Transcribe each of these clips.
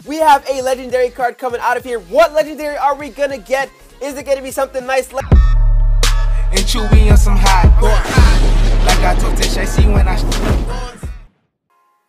We have a legendary card coming out of here. What legendary are we gonna get? Is it gonna be something nice? And chewy on some hot like I told Tish, I see when I.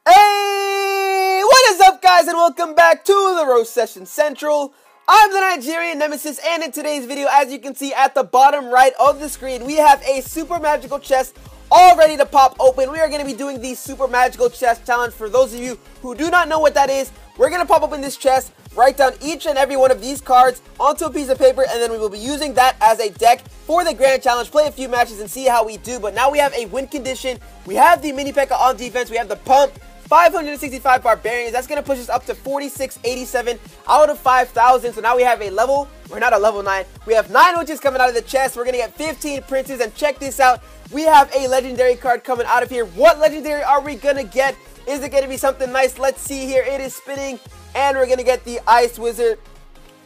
Hey, what is up, guys, and welcome back to the Roast Session Central. I'm the Nigerian Nemesis, and in today's video, as you can see at the bottom right of the screen, we have a super magical chest all ready to pop open. We are going to be doing the super magical chest challenge. For those of you who do not know what that is, we're going to pop open this chest, write down each and every one of these cards onto a piece of paper, and then we will be using that as a deck for the grand challenge, play a few matches and see how we do. But now we have a win condition. We have the mini P.E.K.K.A on defense. We have the pump. 565 barbarians. That's going to push us up to 4687 out of 5,000. So now we have a level, we're not a level 9. We have 9 witches coming out of the chest. We're going to get 15 princes. And check this out. We have a legendary card coming out of here. What legendary are we going to get? Is it going to be something nice? Let's see here. It is spinning. And we're going to get the Ice Wizard.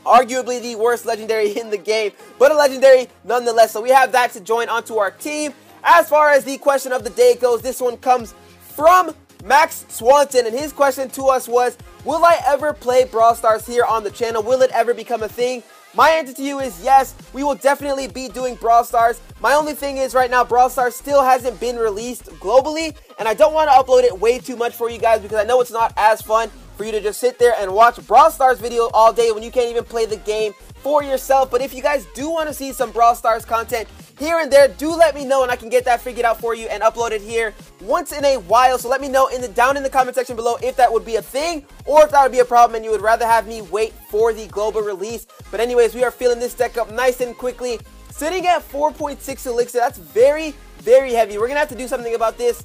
Arguably the worst legendary in the game, but a legendary nonetheless. So we have that to join onto our team. As far as the question of the day goes, this one comes from Max Swanson, and his question to us was, will I ever play Brawl Stars here on the channel? Will it ever become a thing? My answer to you is yes, we will definitely be doing Brawl Stars. My only thing is right now, Brawl Stars still hasn't been released globally, and I don't want to upload it way too much for you guys because I know it's not as fun for you to just sit there and watch Brawl Stars video all day when you can't even play the game for yourself. But if you guys do want to see some Brawl Stars content here and there, do let me know and I can get that figured out for you and upload it here once in a while. So let me know down in the comment section below if that would be a thing or if that would be a problem and you would rather have me wait for the global release. But anyways, we are filling this deck up nice and quickly, sitting at 4.6 elixir. That's very, very heavy. We're gonna have to do something about this.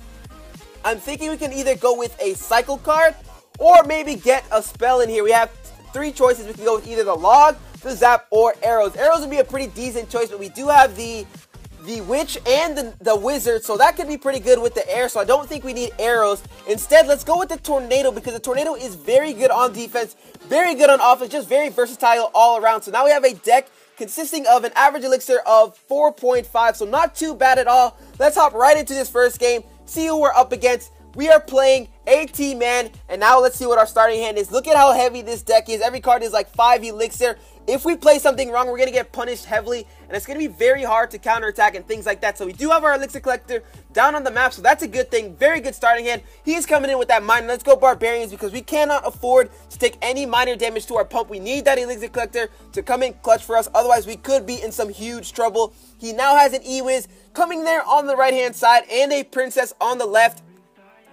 I'm thinking we can either go with a cycle card or maybe get a spell in here. We have 3 choices. We can go with either the log, the zap, or arrows. Arrows would be a pretty decent choice, but we do have the witch and the wizard, so that could be pretty good with the air, so I don't think we need arrows. Instead, let's go with the tornado because the tornado is very good on defense, very good on offense, just very versatile all around. So now we have a deck consisting of an average elixir of 4.5, so not too bad at all. Let's hop right into this first game, see who we're up against. We are playing AT-Man, and now let's see what our starting hand is. Look at how heavy this deck is. Every card is like 5 elixir. If we play something wrong, we're going to get punished heavily, and it's going to be very hard to counterattack and things like that. So we do have our elixir collector down on the map, so that's a good thing. Very good starting hand. He's coming in with that mine. Let's go barbarians because we cannot afford to take any minor damage to our pump. We need that elixir collector to come in clutch for us. Otherwise, we could be in some huge trouble. He now has an E-Wiz coming there on the right-hand side and a princess on the left.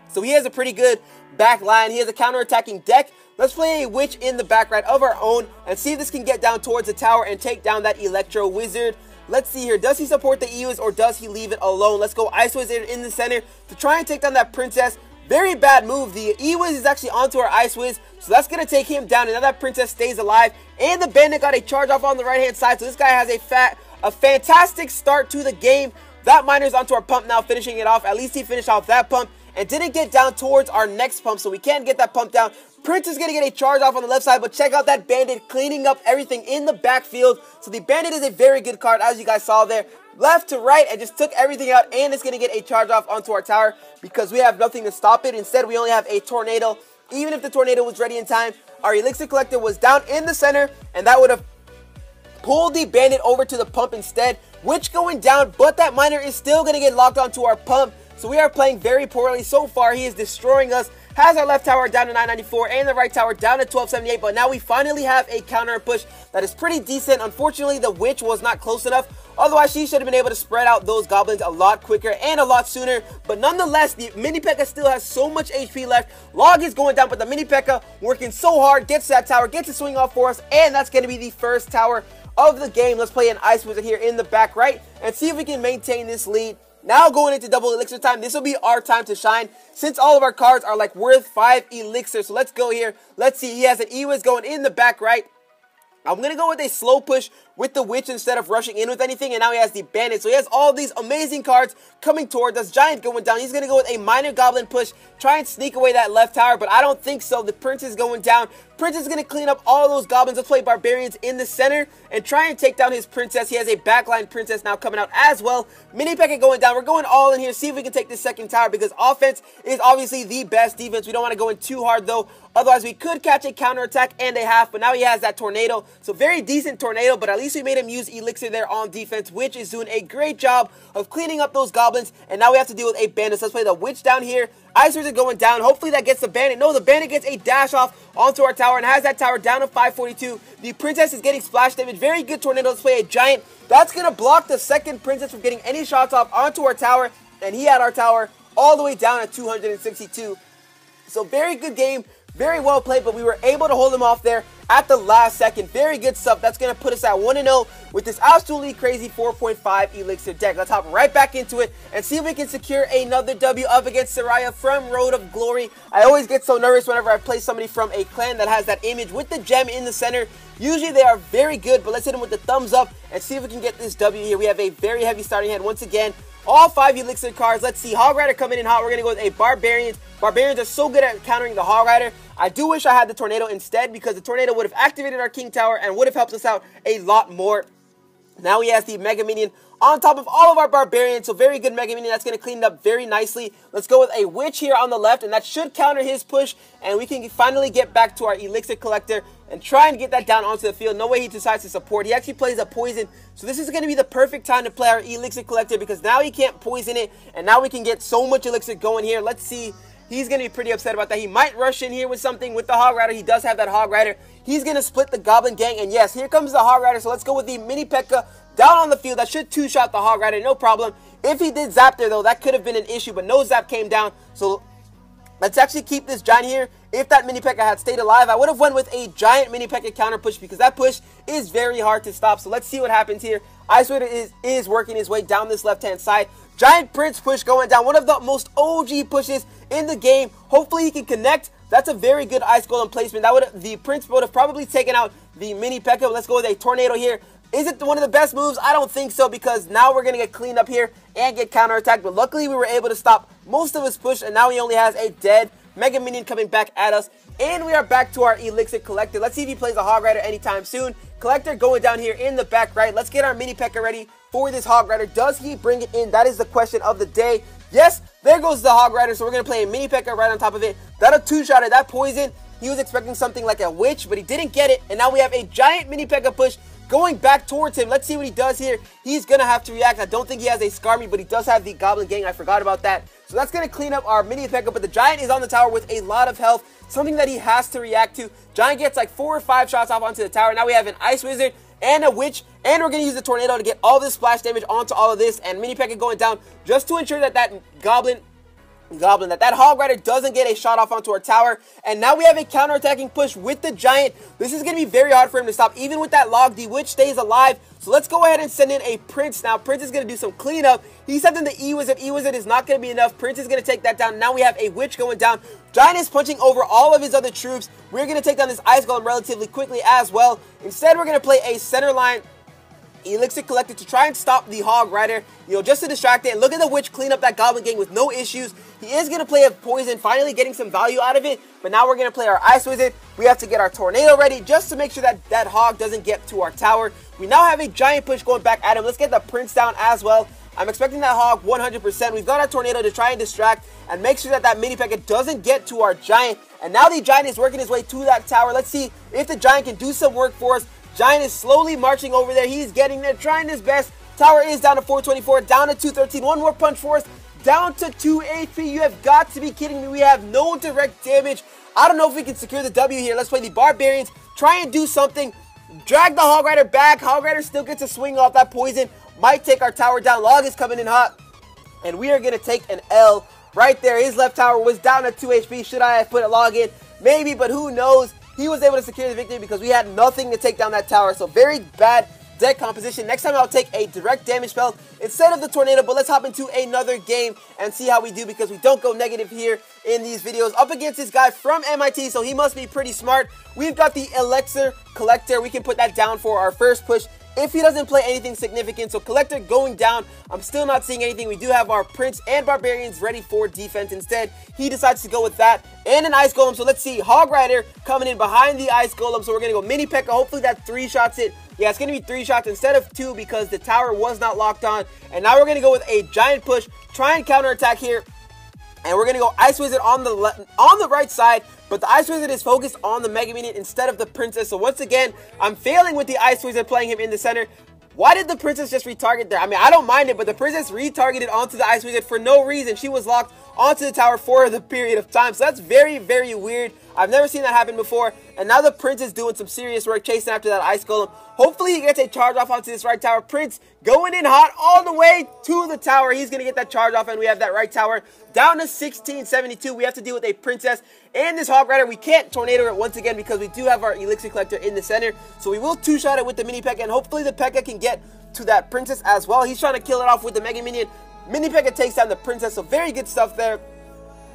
So he has a pretty good back line. He has a counter-attacking deck. Let's play a witch in the back right of our own and see if this can get down towards the tower and take down that Electro Wizard. Let's see here. Does he support the E-Wiz or does he leave it alone? Let's go Ice Wizard in the center to try and take down that princess. Very bad move. The E-Wiz is actually onto our Ice Wiz, so that's going to take him down. And now that princess stays alive. And the bandit got a charge off on the right-hand side, so this guy has a fantastic start to the game. That miner's onto our pump now, finishing it off. At least he finished off that pump and didn't get down towards our next pump, so we can't get that pump down. Prince is going to get a charge off on the left side, but check out that bandit cleaning up everything in the backfield. So the bandit is a very good card, as you guys saw there. Left to right, and just took everything out, and it's going to get a charge off onto our tower because we have nothing to stop it. Instead, we only have a tornado. Even if the tornado was ready in time, our elixir collector was down in the center, and that would have pulled the bandit over to the pump instead, which going down, but that miner is still going to get locked onto our pump. So we are playing very poorly so far. He is destroying us. Has our left tower down to 994 and the right tower down to 1278. But now we finally have a counter push that is pretty decent. Unfortunately, the witch was not close enough. Otherwise, she should have been able to spread out those goblins a lot quicker and a lot sooner. But nonetheless, the mini P.E.K.K.A still has so much HP left. Log is going down, but the mini P.E.K.K.A working so hard, gets that tower, gets a swing off for us. And that's going to be the first tower of the game. Let's play an Ice Wizard here in the back right and see if we can maintain this lead. Now going into double elixir time, this will be our time to shine since all of our cards are like worth 5 elixir. So let's go here. Let's see. He has an E-Wiz going in the back right. I'm going to go with a slow push with the witch instead of rushing in with anything. And now he has the bandit. So he has all these amazing cards coming towards us. Giant going down. He's going to go with a minor goblin push. Try and sneak away that left tower. But I don't think so. The prince is going down. Princess is going to clean up all those goblins. Let's play Barbarians in the center and try and take down his Princess. He has a backline Princess now coming out as well. Mini P.E.K.K.A going down. We're going all in here, see if we can take this second tower, because offense is obviously the best defense. We don't want to go in too hard though. Otherwise, we could catch a counterattack and a half, but now he has that tornado. So very decent tornado, but at least we made him use Elixir there on defense, which is doing a great job of cleaning up those goblins. And now we have to deal with a bandit. So let's play the witch down here. Ice Wizard going down. Hopefully that gets the bandit. No, the bandit gets a dash off onto our tower and has that tower down to 542. The Princess is getting splash damage. Very good tornado. Let's play a giant. That's going to block the second Princess from getting any shots off onto our tower. And he had our tower all the way down at 262. So very good game. Very well played, but we were able to hold him off there at the last second. Very good stuff. That's going to put us at 1-0 with this absolutely crazy 4.5 Elixir deck. Let's hop right back into it and see if we can secure another W up against Soraya from Road of Glory. I always get so nervous whenever I play somebody from a clan that has that image with the gem in the center. Usually they are very good, but let's hit them with the thumbs up and see if we can get this W here. We have a very heavy starting hand once again. All 5 Elixir cards. Let's see. Hog Rider coming in hot. We're going to go with a Barbarians. Barbarians are so good at countering the Hog Rider. I do wish I had the Tornado instead, because the Tornado would have activated our King Tower and would have helped us out a lot more. Now he has the Mega Minion on top of all of our Barbarians. So very good Mega Minion. That's going to clean it up very nicely. Let's go with a Witch here on the left, and that should counter his push. And we can finally get back to our Elixir Collector and try and get that down onto the field. No way he decides to support. He actually plays a poison. So this is going to be the perfect time to play our Elixir Collector, because now he can't poison it. And now we can get so much Elixir going here. Let's see. He's going to be pretty upset about that. He might rush in here with something with the Hog Rider. He does have that Hog Rider. He's going to split the Goblin Gang. And yes, here comes the Hog Rider. So let's go with the Mini P.E.K.K.A down on the field. That should two-shot the Hog Rider, no problem. If he did zap there, though, that could have been an issue. But no zap came down. So let's actually keep this Giant here. If that Mini P.E.K.K.A had stayed alive, I would have went with a Giant Mini P.E.K.K.A counter push, because that push is very hard to stop. So let's see what happens here. Ice Wizard is working his way down this left-hand side. Giant Prince push going down. One of the most OG pushes in the game. Hopefully he can connect. That's a very good Ice Golem placement. The Prince would have probably taken out the Mini P.E.K.K.A. Let's go with a Tornado here. Is it one of the best moves? I don't think so, because now we're going to get cleaned up here and get counterattacked. But luckily we were able to stop most of his push, and now he only has a dead Mega Minion coming back at us. And we are back to our Elixir Collector. Let's see if he plays a Hog Rider anytime soon. Collector going down here in the back right. Let's get our Mini P.E.K.K.A ready for this Hog Rider. Does he bring it in? That is the question of the day. Yes, there goes the Hog Rider. So we're going to play a Mini P.E.K.K.A right on top of it. That'll two-shot it. That poison, he was expecting something like a Witch, but he didn't get it. And now we have a Giant Mini P.E.K.K.A push going back towards him. Let's see what he does here. He's going to have to react. I don't think he has a Skarmy, but he does have the Goblin Gang. I forgot about that. So that's going to clean up our Mini P.E.K.K.A, but the Giant is on the tower with a lot of health. Something that he has to react to. Giant gets like 4 or 5 shots off onto the tower. Now we have an Ice Wizard and a Witch, and we're going to use the Tornado to get all this splash damage onto all of this, and Mini P.E.K.K.A going down just to ensure that that Hog Rider doesn't get a shot off onto our tower. And now we have a counter-attacking push with the Giant. This is going to be very hard for him to stop, even with that log. The Witch stays alive. So let's go ahead and send in a Prince now. Prince is going to do some cleanup. He sent in the E-Wizard. E-Wizard is not going to be enough. Prince is going to take that down. Now we have a Witch going down. Giant is punching over all of his other troops. We're going to take down this Ice Golem relatively quickly as well. Instead, we're going to play a center line Elixir Collector to try and stop the Hog Rider, just to distract it. And look at the Witch clean up that Goblin Gang with no issues. He is going to play a Poison, finally getting some value out of it. But now we're going to play our Ice Wizard. We have to get our Tornado ready just to make sure that that Hog doesn't get to our tower. We now have a Giant push going back at him. Let's get the Prince down as well. I'm expecting that Hog 100%. We've got our Tornado to try and distract and make sure that that Mini P.E.K.K.A doesn't get to our Giant. And now the Giant is working his way to that tower. Let's see if the Giant can do some work for us. Giant is slowly marching over there. He's getting there, trying his best. Tower is down to 424, down to 213. One more punch for us, down to 2 HP. You have got to be kidding me. We have no direct damage. I don't know if we can secure the W here. Let's play the Barbarians. Try and do something. Drag the Hog Rider back. Hog Rider still gets a swing off that poison. Might take our tower down. Log is coming in hot. And we are going to take an L right there. His left tower was down to 2 HP. Should I have put a Log in? Maybe, but who knows? He was able to secure the victory because we had nothing to take down that tower. So very bad deck composition. Next time I'll take a direct damage spell instead of the Tornado. But let's hop into another game and see how we do, because we don't go negative here in these videos. Up against this guy from MIT, so he must be pretty smart. We've got the Elixir Collector. We can put that down for our first push if he doesn't play anything significant. So Collector going down. I'm still not seeing anything. We do have our Prince and Barbarians ready for defense. Instead, he decides to go with that and an Ice Golem. So let's see, Hog Rider coming in behind the Ice Golem. So we're going to go Mini P.E.K.K.A. Hopefully that 3-shots it. Yeah, it's going to be 3 shots instead of 2 because the tower was not locked on. And now we're going to go with a giant push, try and counterattack here. And we're going to go Ice Wizard on the right side. But the Ice Wizard is focused on the Mega Minion instead of the Princess. So once again, I'm failing with the Ice Wizard, playing him in the center. Why did the Princess just retarget there? I mean, I don't mind it, but the Princess retargeted onto the Ice Wizard for no reason. She was locked onto the tower for the period of time. So that's very, very weird. I've never seen that happen before. And now the Prince is doing some serious work chasing after that Ice Golem. Hopefully he gets a charge off onto this right tower. Prince going in hot all the way to the tower. He's going to get that charge off, and we have that right tower down to 1672. We have to deal with a Princess and this Hog Rider. We can't tornado it once again because we do have our Elixir Collector in the center. So we will 2-shot it with the Mini P.E.K.K.A. and hopefully the P.E.K.K.A. can get to that Princess as well. He's trying to kill it off with the Mega Minion. Mini P.E.K.K.A. takes down the Princess, so very good stuff there.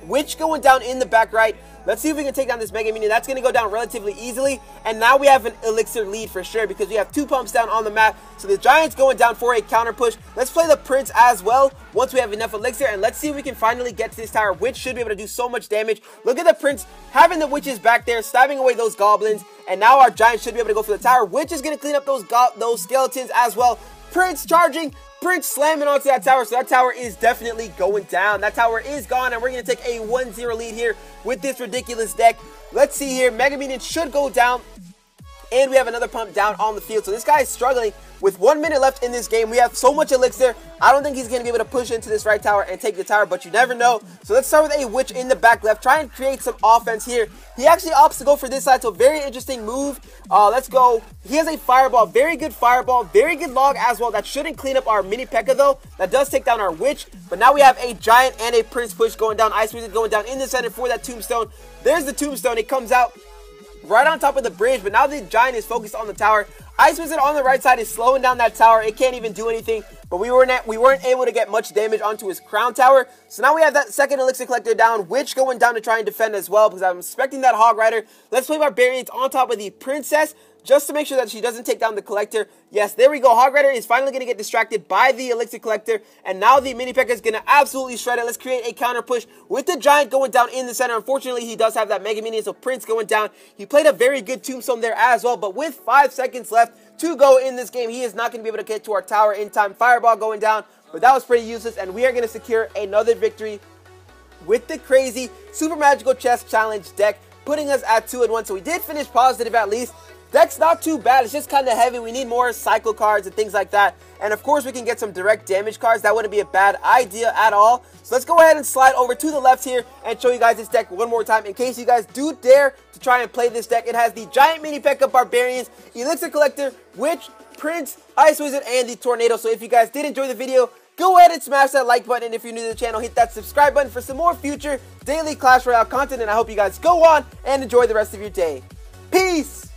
Witch going down in the back right. Let's see if we can take down this Mega Minion. That's going to go down relatively easily. And now we have an Elixir lead for sure because we have 2 pumps down on the map. So the Giant's going down for a counter push. Let's play the Prince as well once we have enough Elixir. And let's see if we can finally get to this tower. Witch should be able to do so much damage. Look at the Prince having the Witches back there, stabbing away those Goblins. And now our Giant should be able to go for the tower. Witch is going to clean up those Skeletons as well. Prince charging. Prince slamming onto that tower, so that tower is definitely going down. That tower is gone, and we're going to take a 1-0 lead here with this ridiculous deck. Let's see here. Mega Minion should go down, and we have another pump down on the field. So this guy is struggling. With 1 minute left in this game, we have so much Elixir. I don't think he's going to be able to push into this right tower and take the tower, but you never know. So let's start with a Witch in the back left. Try and create some offense here. He actually opts to go for this side, so very interesting move. Let's go. He has a Fireball. Very good Fireball. Very good log as well. That shouldn't clean up our Mini P.E.K.K.A. though. That does take down our Witch. But now we have a Giant and a Prince push going down. Ice Wizard going down in the center for that Tombstone. There's the Tombstone. It comes out right on top of the bridge, but now the Giant is focused on the tower. Ice Wizard on the right side is slowing down that tower. It can't even do anything, but we weren't able to get much damage onto his crown tower. So now we have that second Elixir Collector down, Witch going down to try and defend as well because I'm expecting that Hog Rider. Let's play Barbarians on top of the Princess just to make sure that she doesn't take down the Collector. Yes, there we go. Hog Rider is finally going to get distracted by the Elixir Collector, and now the Mini P.E.K.K.A. is going to absolutely shred it. Let's create a counter push with the Giant going down in the center. Unfortunately, he does have that Mega Minion, so Prince going down. He played a very good Tombstone there as well, but with 5 seconds left to go in this game, he is not going to be able to get to our tower in time. Fireball going down, but that was pretty useless, and we are going to secure another victory with the crazy Super Magical Chess Challenge deck, putting us at 2-1. So we did finish positive at least. Deck's not too bad. It's just kind of heavy. We need more cycle cards and things like that. And of course, we can get some direct damage cards. That wouldn't be a bad idea at all. So let's go ahead and slide over to the left here and show you guys this deck one more time in case you guys do dare to try and play this deck. It has the Giant Mini P.E.K.K.A. Barbarians, Elixir Collector, Witch, Prince, Ice Wizard, and the Tornado. So if you guys did enjoy the video, go ahead and smash that like button. And if you're new to the channel, hit that subscribe button for some more future daily Clash Royale content. And I hope you guys go on and enjoy the rest of your day. Peace!